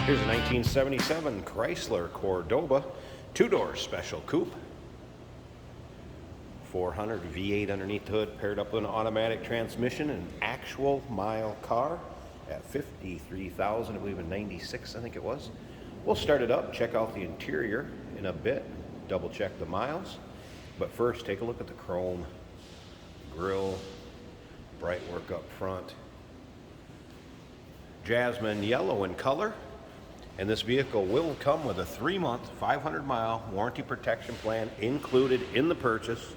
Here's a 1977 Chrysler Cordoba, two-door special coupe. 400 V8 underneath the hood, paired up with an automatic transmission, an actual mile car at 53,000, I believe in 96, I think it was. We'll start it up, check out the interior in a bit, double check the miles. But first, take a look at the chrome grille, bright work up front. Jasmine yellow in color. And this vehicle will come with a 3-month, 500-mile warranty protection plan included in the purchase.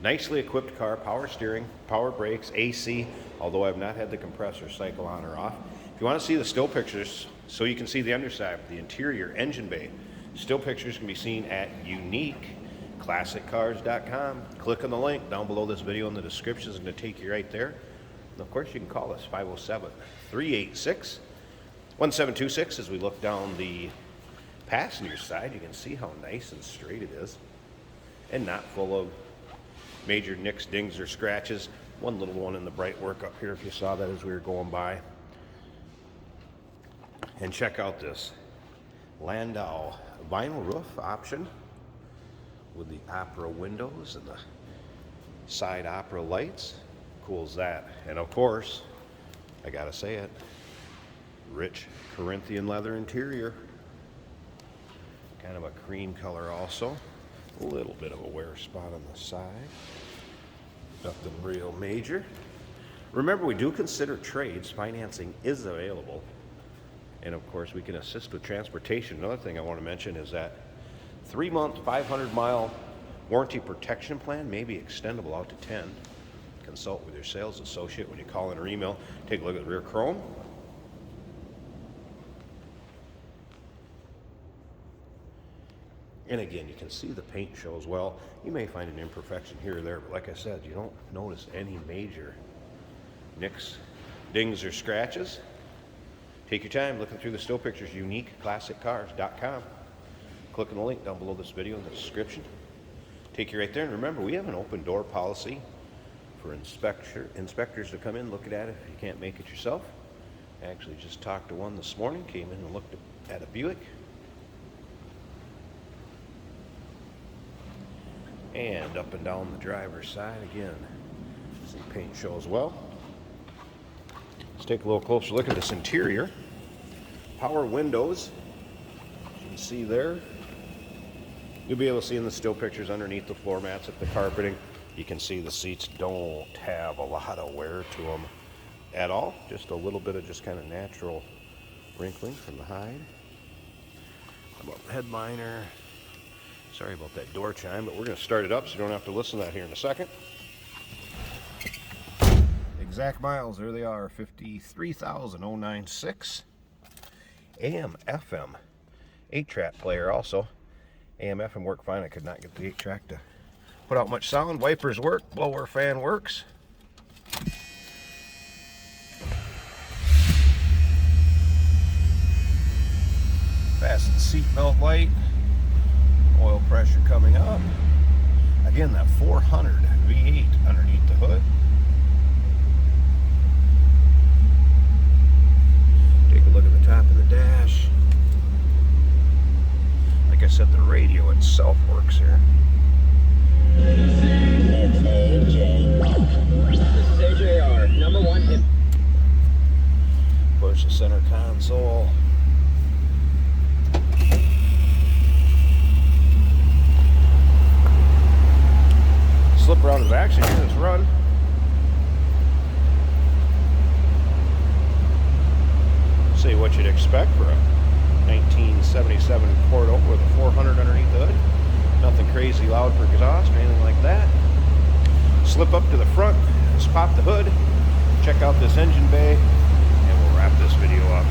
Nicely equipped car, power steering, power brakes, AC, although I've not had the compressor cycle on or off. If you want to see the still pictures so you can see the underside, the interior engine bay, still pictures can be seen at uniqueclassiccars.com. Click on the link down below this video in the description. It's going to take you right there. And of course, you can call us 507-386-1726. As we look down the passenger side, you can see how nice and straight it is and not full of major nicks, dings, or scratches. One little one in the bright work up here if you saw that as we were going by. And check out this Landau vinyl roof option with the opera windows and the side opera lights. Cool as that. And of course, I gotta say it, rich Corinthian leather interior, kind of a cream color also, a little bit of a wear spot on the side, nothing real major. Remember, we do consider trades. Financing is available, and of course we can assist with transportation. Another thing I want to mention is that 3-month 500-mile warranty protection plan may be extendable out to 10. Consult with your sales associate when you call in or email. Take a look at the rear chrome. And again, you can see the paint shows well. You may find an imperfection here or there, but like I said, you don't notice any major nicks, dings, or scratches. Take your time looking through the still pictures, uniqueclassiccars.com. Click on the link down below this video in the description. Take you right there, and remember, we have an open door policy for inspectors to come in, look at it if you can't make it yourself. I actually just talked to one this morning, came in and looked at a Buick. And up and down the driver's side again, see paint shows well. Let's take a little closer look at this interior. Power windows, as you can see there. You'll be able to see in the still pictures underneath the floor mats at the carpeting. You can see the seats don't have a lot of wear to them at all. Just a little bit of just kind of natural wrinkling from the hide. How about the headliner? Sorry about that door chime, but we're going to start it up so you don't have to listen to that here in a second. Exact miles, there they are, 53,096. AM, FM, 8-track player also. AM, FM work fine. I could not get the 8-track to put out much sound. Wipers work, blower fan works. Fasten seatbelt light. Oil pressure coming up. Again, that 400 V8 underneath the hood. Take a look at the top of the dash. Like I said, the radio itself works here. This is AJR, number 1 hit. Push the center console. Slip around the back so you can just run. See what you'd expect for a 1977 Cordoba with a 400 underneath the hood. Nothing crazy loud for exhaust or anything like that. Slip up to the front, just pop the hood, check out this engine bay, and we'll wrap this video up.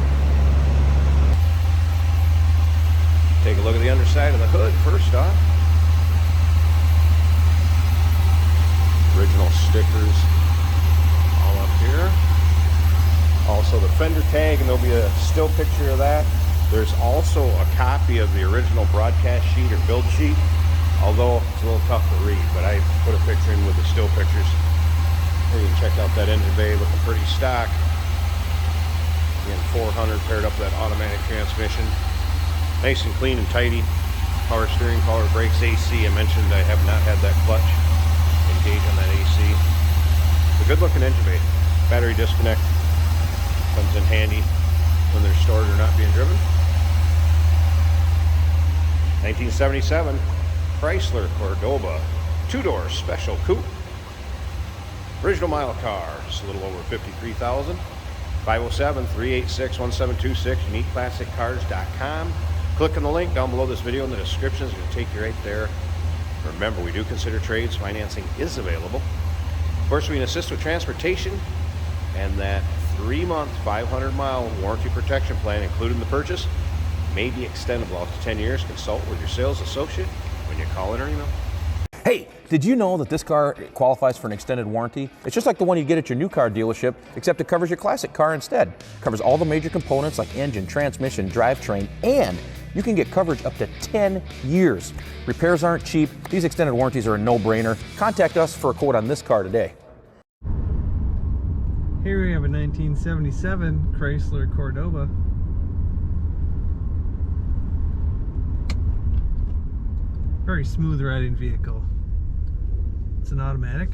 Take a look at the underside of the hood first off. Original stickers all up here. Also the fender tag, and there'll be a still picture of that. There's also a copy of the original broadcast sheet or build sheet, although it's a little tough to read, but I put a picture in with the still pictures. Here you can check out that engine bay, looking pretty stock. Again, 400 paired up with that automatic transmission. Nice and clean and tidy. Power steering, power brakes, AC. I mentioned I have not had that clutch engage on that AC. It's a good looking engine bay. Battery disconnect comes in handy when they're stored or not being driven. 1977 Chrysler Cordoba, 2-door special coupe. Original mile car, just a little over 53,000. 507-386-1726, uniqueclassiccars.com. Click on the link down below this video in the description. It's going to take you right there. Remember, we do consider trades. Financing is available. Of course, we can assist with transportation, and that 3-month, 500-mile warranty protection plan, including the purchase, may be extendable out to 10 years. Consult with your sales associate when you call in or email. Hey, did you know that this car qualifies for an extended warranty? It's just like the one you get at your new car dealership, except it covers your classic car instead. It covers all the major components like engine, transmission, drivetrain, and you can get coverage up to 10 years. Repairs aren't cheap. These extended warranties are a no-brainer. Contact us for a quote on this car today. Here we have a 1977 Chrysler Cordoba. Very smooth riding vehicle. It's an automatic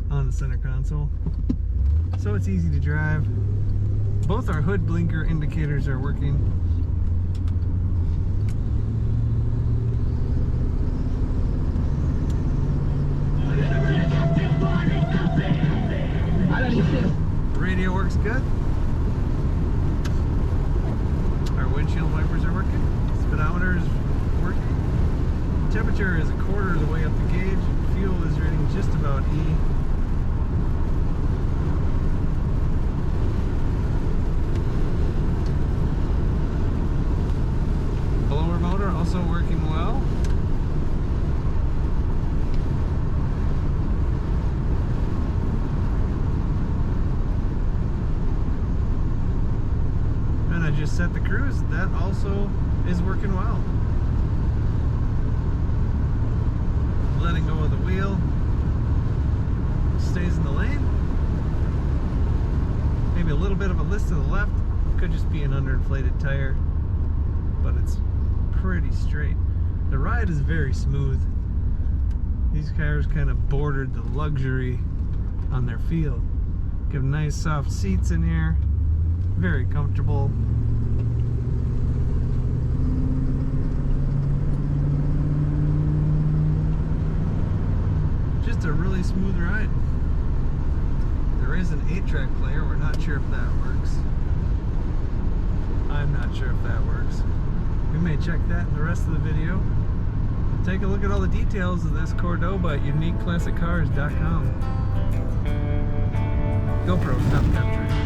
on the center console, so it's easy to drive. Both our hood blinker indicators are working. The radio works good. Our windshield wipers are working. Speedometer is working. Temperature is a quarter of the way up the gauge. Fuel is reading just about E. Blower motor also working well. And I just set the cruise. That also is working well. Letting go of the wheel, stays in the lane. Maybe a little bit of a lift to the left, could just be an underinflated tire, but it's pretty straight. The ride is very smooth. These cars kind of bordered the luxury on their feel. Give nice soft seats in here, very comfortable. Just a really smooth ride. There is an 8-track player. We're not sure if that works. I'm not sure if that works. We may check that in the rest of the video. Take a look at all the details of this Cordoba at uniqueclassiccars.com. GoPro, stop capturing.